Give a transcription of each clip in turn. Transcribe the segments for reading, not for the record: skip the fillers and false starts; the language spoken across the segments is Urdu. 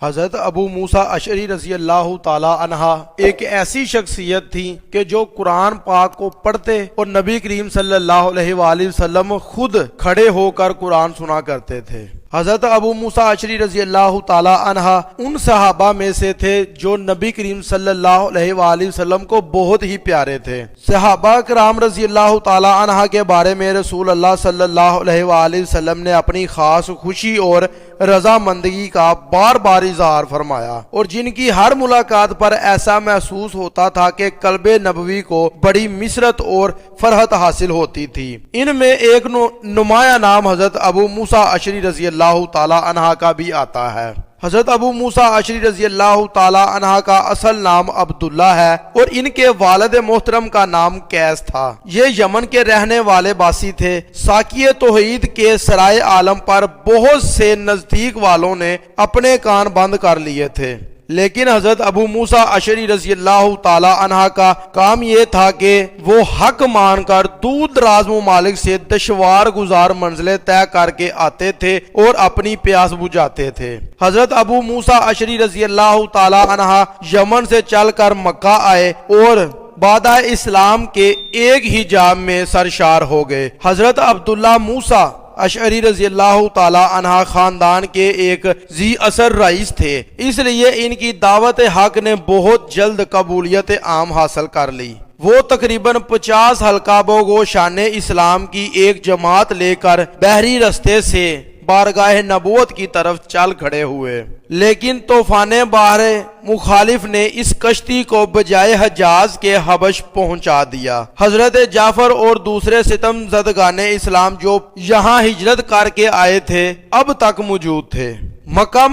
حضرت ابو موسیٰ اشعری رضی اللہ تعالی عنہ ایک ایسی شخصیت تھی کہ جو قرآن پاک کو پڑھتے اور نبی کریم صلی اللہ علیہ وآلہ وسلم خود کھڑے ہو کر قرآن سنا کرتے تھے۔ حضرت ابو موسیٰ اشعری رضی اللہ تعالی عنہ ان صحابہ میں سے تھے جو نبی کریم صلی اللہ علیہ وآلہ وسلم کو بہت ہی پیارے تھے۔ صحابہ کرام رضی اللہ تعالی عنہ کے بارے میں رسول اللہ صلی اللہ علیہ وآلہ وسلم نے اپنی خاص خوشی اور رضامندگی کا بار بار اظہار فرمایا، اور جن کی ہر ملاقات پر ایسا محسوس ہوتا تھا کہ قلب نبوی کو بڑی مسرت اور فرحت حاصل ہوتی تھی۔ ان میں ایک نمایاں نام حضرت ابو موسیٰ اشعری رضی اللہ تعالی عنہ کا بھی آتا ہے۔ حضرت ابو موسیٰ اشعری رضی اللہ تعالی عنہ کا اصل نام عبداللہ ہے، اور ان کے والد محترم کا نام قیس تھا۔ یہ یمن کے رہنے والے باسی تھے۔ ساقی توحید کے سرائے عالم پر بہت سے نزدیک والوں نے اپنے کان بند کر لیے تھے، لیکن حضرت ابو موسیٰ اشعری رضی اللہ تعالی عنہ کا کام یہ تھا کہ وہ حق مان کر دور دراز ممالک سے دشوار گزار منزلیں طے کر کے آتے تھے اور اپنی پیاس بجھاتے تھے۔ حضرت ابو موسیٰ اشعری رضی اللہ تعالی عنہ یمن سے چل کر مکہ آئے اور بعد اسلام کے ایک ہی جام میں سرشار ہو گئے۔ حضرت عبداللہ موسیٰ اشعری رضی اللہ تعالی عنہ خاندان کے ایک ذی اثر رئیس تھے، اس لیے ان کی دعوت حق نے بہت جلد قبولیت عام حاصل کر لی۔ وہ تقریباً 50 حلقہ بوگوشان اسلام کی ایک جماعت لے کر بحری رستے سے بارگاہ نبوت کی طرف چل کھڑے ہوئے، لیکن طوفان بحر مخالف نے اس کشتی کو بجائے حجاز کے حبش پہنچا دیا۔ حضرت جعفر اور دوسرے ستم زدگان اسلام جو یہاں ہجرت کر کے آئے تھے اب تک موجود تھے۔ مکہ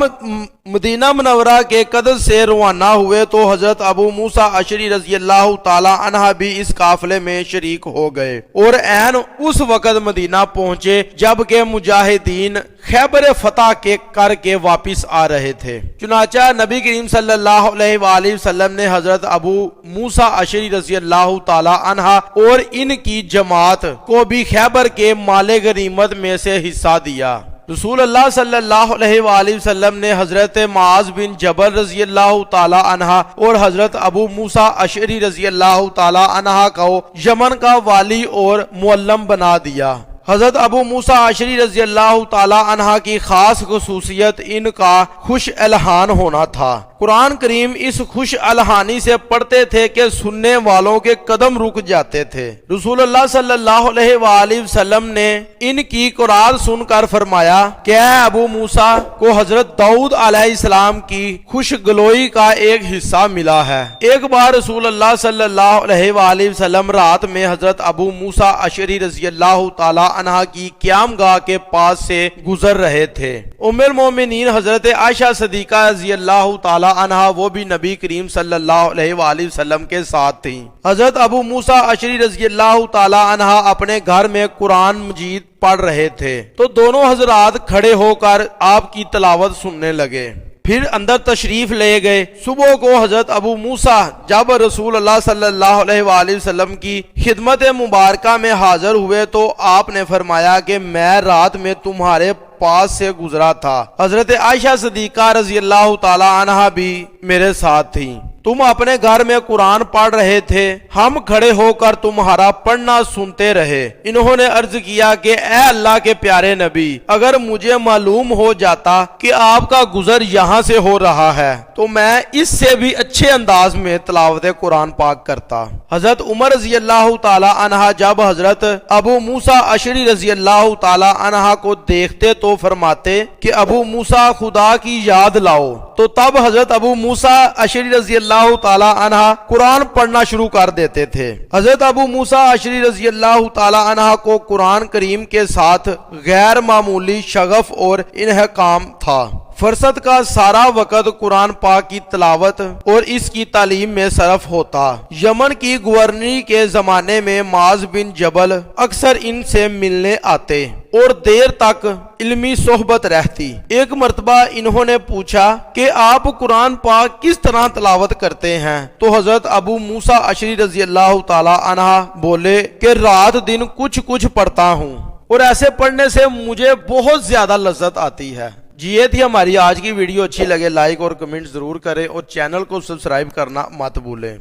مدینہ منورہ کے قدس سے روانہ ہوئے تو حضرت ابو موسیٰ اشعری رضی اللہ تعالی عنہ بھی اس قافلے میں شریک ہو گئے، اور عین اس وقت مدینہ پہنچے جب کہ مجاہدین خیبر فتح کر کے واپس آ رہے تھے۔ چنانچہ نبی کریم صلی اللہ علیہ وآلہ وسلم نے حضرت ابو موسیٰ اشعری رضی اللہ تعالی عنہ اور ان کی جماعت کو بھی خیبر کے مال غنیمت میں سے حصہ دیا۔ رسول اللہ صلی اللہ علیہ وآلہ وسلم نے حضرت معاذ بن جبل رضی اللہ تعالی عنہ اور حضرت ابو موسیٰ اشعری رضی اللہ تعالی عنہ کو یمن کا والی اور معلم بنا دیا۔ حضرت ابو موسیٰ اشعری رضی اللہ تعالی عنہ کی خاص خصوصیت ان کا خوش الحان ہونا تھا۔ قرآن کریم اس خوش الحانی سے پڑھتے تھے کہ سننے والوں کے قدم رک جاتے تھے۔ رسول اللہ صلی اللہ علیہ وآلہ وسلم نے ان کی قرآن سن کر فرمایا کہ اے ابو موسیٰ کو حضرت داؤد علیہ السلام کی خوش گلوئی کا ایک حصہ ملا ہے۔ ایک بار رسول اللہ صلی اللہ علیہ وآلہ وسلم رات میں حضرت ابو موسیٰ اشعری رضی اللہ تعالی عنہ کی قیام گاہ کے پاس سے گزر رہے تھے۔ ام المومنین حضرت عائشہ صدیقہ رضی اللہ تعالی عنہ وہ بھی نبی کریم صلی اللہ علیہ وآلہ وسلم کے ساتھ تھیں۔ حضرت ابو موسیٰ اشعری رضی اللہ تعالی عنہ اپنے گھر میں قرآن مجید پڑھ رہے تھے تو دونوں حضرات کھڑے ہو کر آپ کی تلاوت سننے لگے، پھر اندر تشریف لے گئے۔ صبح کو حضرت ابو موسیٰ جب رسول اللہ صلی اللہ علیہ وآلہ وسلم کی خدمت مبارکہ میں حاضر ہوئے تو آپ نے فرمایا کہ میں رات میں تمہارے پاس سے گزرا تھا۔ حضرت عائشہ صدیقہ رضی اللہ تعالی عنہ بھی میرے ساتھ تھیں۔ تم اپنے گھر میں قرآن پڑھ رہے تھے، ہم کھڑے ہو کر تمہارا پڑھنا سنتے رہے۔ انہوں نے عرض کیا کہ اے اللہ کے پیارے نبی، اگر مجھے معلوم ہو جاتا کہ آپ کا گزر یہاں سے ہو رہا ہے تو میں اس سے بھی اچھے انداز میں تلاوت قرآن پاک کرتا۔ حضرت عمر رضی اللہ تعالی عنہ جب حضرت ابو موسیٰ اشعری رضی اللہ تعالی عنہ کو دیکھتے تو فرماتے کہ ابو موسیٰ خدا کی یاد لاؤ، تو تب حضرت ابو موسیٰ اشعری رضی اللہ تعالی عنہ قرآن پڑھنا شروع کر دیتے تھے۔ حضرت ابو موسیٰ اشعری رضی اللہ تعالی عنہ کو قرآن کریم کے ساتھ غیر معمولی شغف اور انہکام تھا۔ فرصت کا سارا وقت قرآن پاک کی تلاوت اور اس کی تعلیم میں صرف ہوتا۔ یمن کی گورنری کے زمانے میں معاذ بن جبل اکثر ان سے ملنے آتے اور دیر تک علمی صحبت رہتی۔ ایک مرتبہ انہوں نے پوچھا کہ آپ قرآن پاک کس طرح تلاوت کرتے ہیں تو حضرت ابو موسیٰ اشعری رضی اللہ تعالی عنہ بولے کہ رات دن کچھ پڑھتا ہوں، اور ایسے پڑھنے سے مجھے بہت زیادہ لذت آتی ہے۔ جی یہ تھی ہماری آج کی ویڈیو، اچھی لگے لائک اور کمنٹ ضرور کریں اور چینل کو سبسکرائب کرنا مت بھولیں۔